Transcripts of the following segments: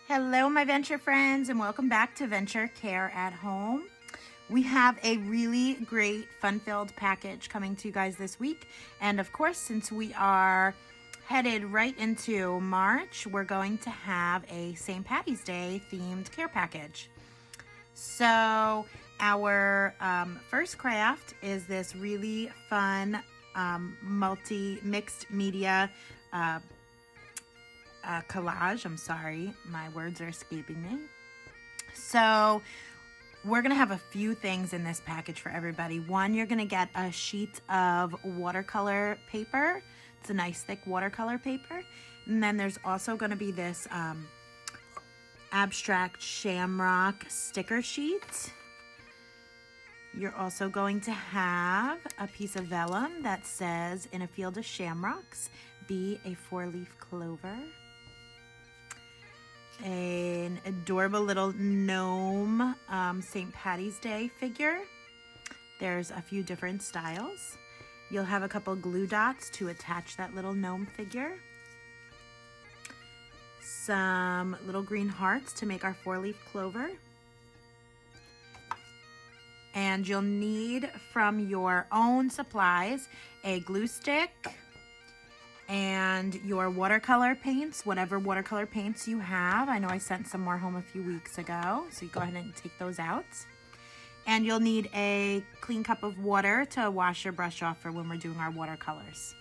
Hello, my venture friends, and welcome back to Venture Care at Home. We have a really great, fun-filled package coming to you guys this week. And of course, since we are headed right into March, we're going to have a St. Patty's Day themed care package. So our first craft is this really fun mixed media collage. I'm sorry, my words are escaping me. So we're gonna have a few things in this package for everybody. One, you're gonna get a sheet of watercolor paper. It's a nice thick watercolor paper. And then there's also gonna be this abstract shamrock sticker sheet. You're also going to have a piece of vellum that says, "In a field of shamrocks, be a four-leaf clover." An adorable little gnome St. Patty's Day figure. There's a few different styles. You'll have a couple glue dots to attach that little gnome figure. Some little green hearts to make our four-leaf clover. And you'll need from your own supplies a glue stick and your watercolor paints, whatever watercolor paints you have. I know I sent some more home a few weeks ago, so you go ahead and take those out. And you'll need a clean cup of water to wash your brush off for when we're doing our watercolors.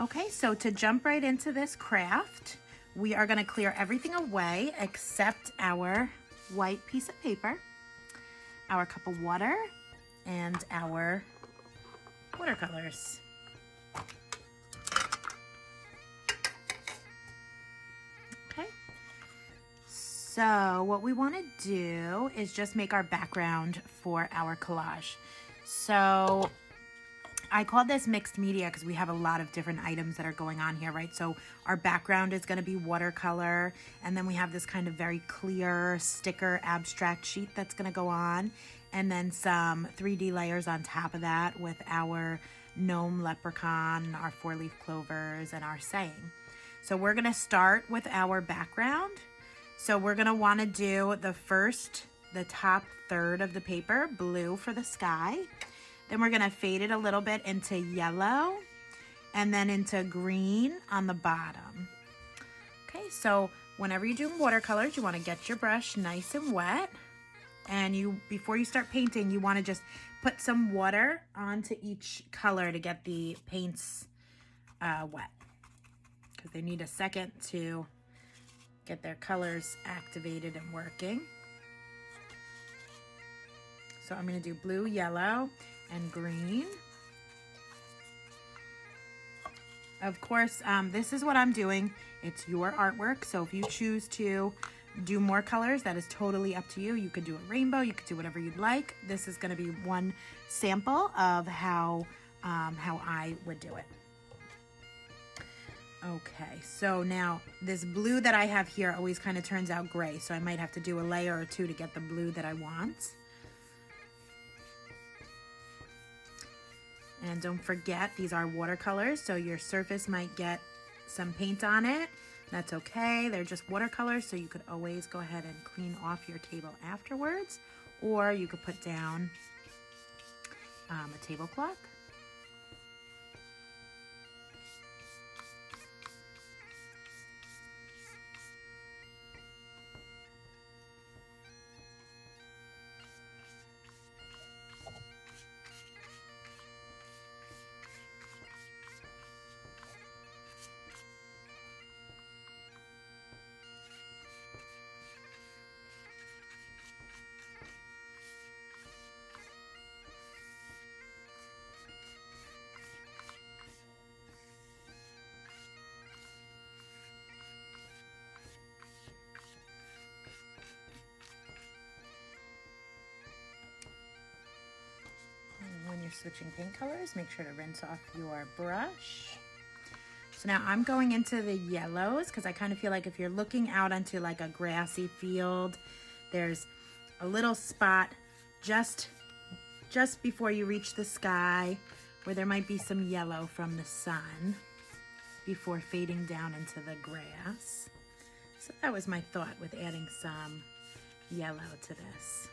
Okay, so to jump right into this craft, we are gonna clear everything away except our white piece of paper, our cup of water, and our watercolors. So what we want to do is just make our background for our collage. So I call this mixed media because we have a lot of different items that are going on here, right? So our background is going to be watercolor, and then we have this kind of very clear sticker abstract sheet that's going to go on, and then some 3D layers on top of that with our gnome leprechaun, our four-leaf clovers, and our saying. So we're going to start with our background. So we're gonna wanna do the top third of the paper, blue for the sky. Then we're gonna fade it a little bit into yellow and then into green on the bottom. Okay, so whenever you're doing watercolors, you wanna get your brush nice and wet. And before you start painting, you wanna just put some water onto each color to get the paints wet, because they need a second to get their colors activated and working. So I'm going to do blue, yellow, and green. Of course, this is what I'm doing. It's your artwork, so if you choose to do more colors, that is totally up to you. You could do a rainbow, you could do whatever you'd like. This is going to be one sample of how I would do it. Okay, so now this blue that I have here always kind of turns out gray, so I might have to do a layer or two to get the blue that I want. And don't forget, these are watercolors, so your surface might get some paint on it. That's okay, they're just watercolors, so you could always go ahead and clean off your table afterwards, or you could put down a tablecloth. When you're switching paint colors, make sure to rinse off your brush. So now I'm going into the yellows because I kind of feel like if you're looking out onto like a grassy field, there's a little spot just before you reach the sky where there might be some yellow from the sun before fading down into the grass. So that was my thought with adding some yellow to this.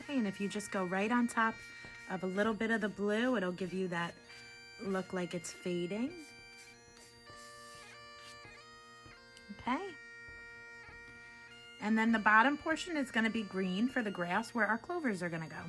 Okay, and if you just go right on top of a little bit of the blue, it'll give you that look like it's fading. Okay. And then the bottom portion is going to be green for the grass where our clovers are going to go.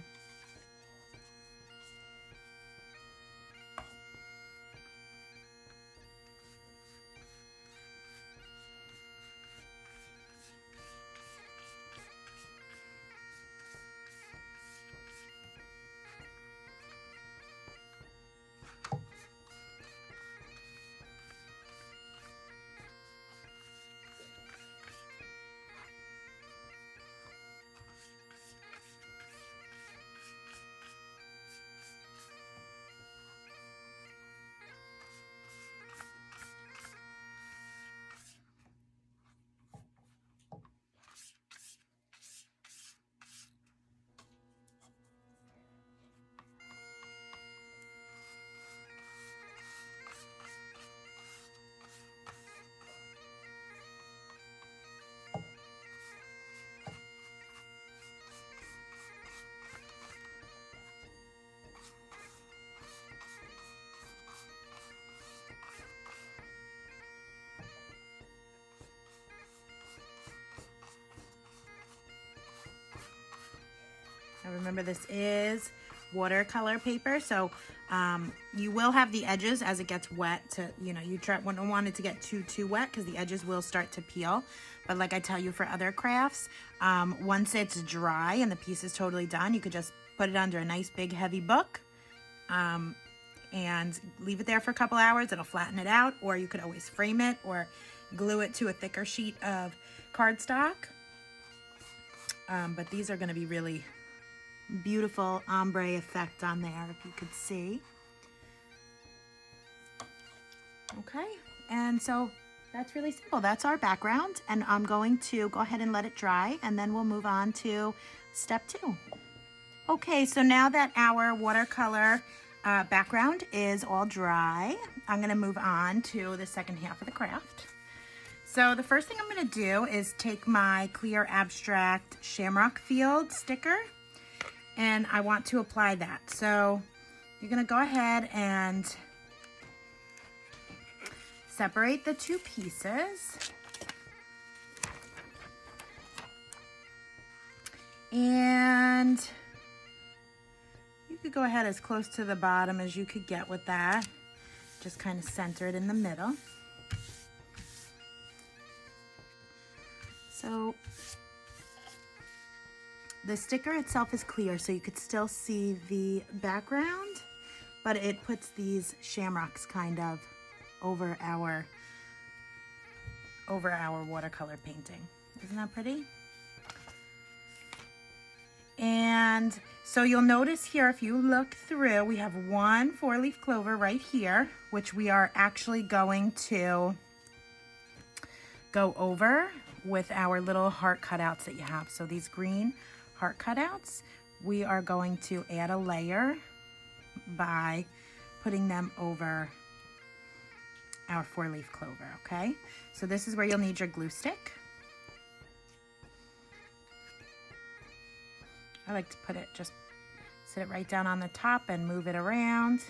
Now remember, this is watercolor paper, so you will have the edges as it gets wet to, you don't want it to get too wet because the edges will start to peel. But like I tell you for other crafts, once it's dry and the piece is totally done, you could just put it under a nice big heavy book and leave it there for a couple hours. It'll flatten it out, or you could always frame it or glue it to a thicker sheet of cardstock. But these are going to be really beautiful ombre effect on there, if you could see. Okay, and so that's really simple. That's our background, and I'm going to go ahead and let it dry, and then we'll move on to step 2. Okay, so now that our watercolor background is all dry, I'm going to move on to the second half of the craft. So the first thing I'm going to do is take my clear abstract Shamrock Field sticker, and I want to apply that. So you're going to go ahead and separate the two pieces. And you could go ahead as close to the bottom as you could get with that. Just kind of center it in the middle. So the sticker itself is clear, so you could still see the background, but it puts these shamrocks kind of over our watercolor painting. Isn't that pretty? And so you'll notice here, if you look through, we have one 4-leaf clover right here, which we are actually going to go over with our little heart cutouts that you have. So these green heart cutouts, we are going to add a layer by putting them over our 4-leaf clover, okay? So this is where you'll need your glue stick. I like to put it, just sit it right down on the top and move it around.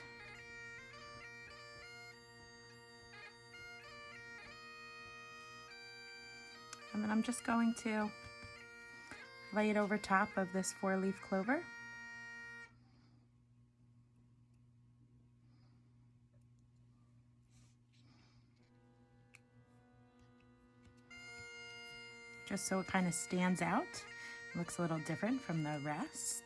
And then I'm just going to lay it over top of this 4-leaf clover. Just so it kind of stands out. It looks a little different from the rest.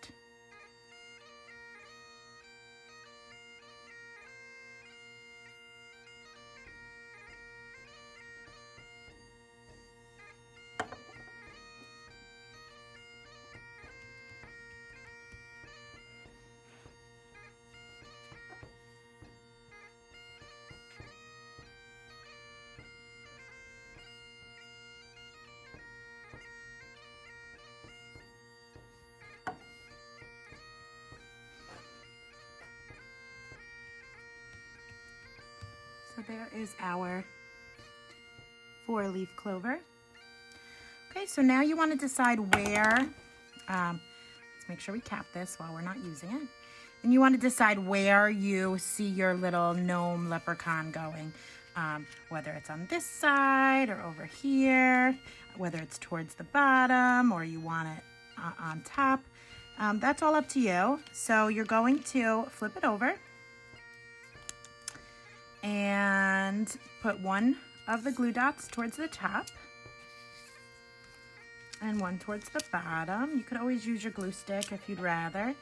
So there is our 4-leaf clover. Okay, so now you want to decide where, let's make sure we cap this while we're not using it. And you want to decide where you see your little gnome leprechaun going, whether it's on this side or over here, whether it's towards the bottom or you want it on top. That's all up to you. So you're going to flip it over and put one of the glue dots towards the top and one towards the bottom. You could always use your glue stick if you'd rather,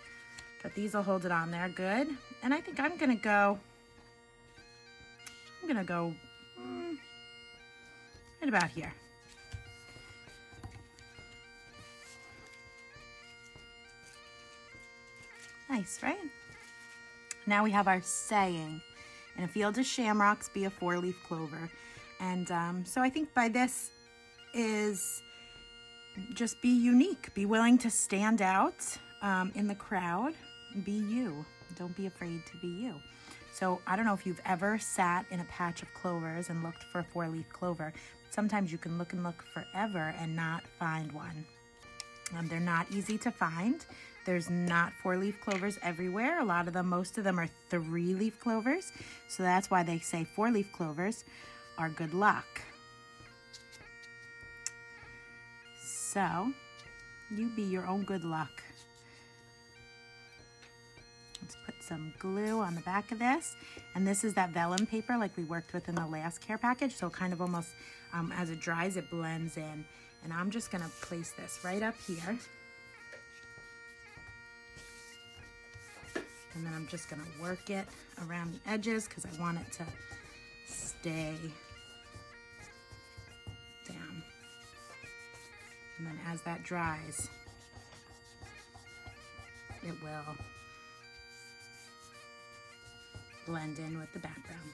but these will hold it on there good. And I think I'm gonna go right about here. Nice, right? Now we have our saying, "In a field of shamrocks, be a 4-leaf clover." And so I think by this is just be unique, be willing to stand out in the crowd, be you. Don't be afraid to be you. So I don't know if you've ever sat in a patch of clovers and looked for a 4-leaf clover. Sometimes you can look and look forever and not find one. They're not easy to find. There's not 4-leaf clovers everywhere. A lot of them, most of them are 3-leaf clovers. So that's why they say 4-leaf clovers are good luck. So you be your own good luck. Let's put some glue on the back of this. And this is that vellum paper like we worked with in the last care package. So kind of almost as it dries, it blends in. And I'm just gonna place this right up here. And then I'm just gonna work it around the edges because I want it to stay down. And then as that dries, it will blend in with the background.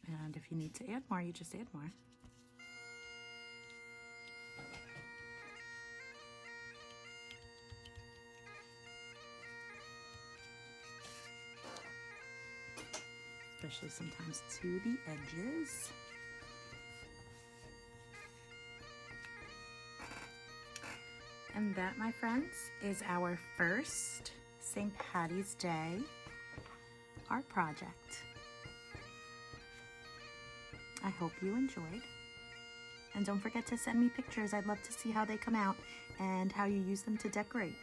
And if you need to add more, you just add more. Especially sometimes to the edges. And that, my friends, is our first St. Patty's Day art project. I hope you enjoyed. And don't forget to send me pictures. I'd love to see how they come out and how you use them to decorate.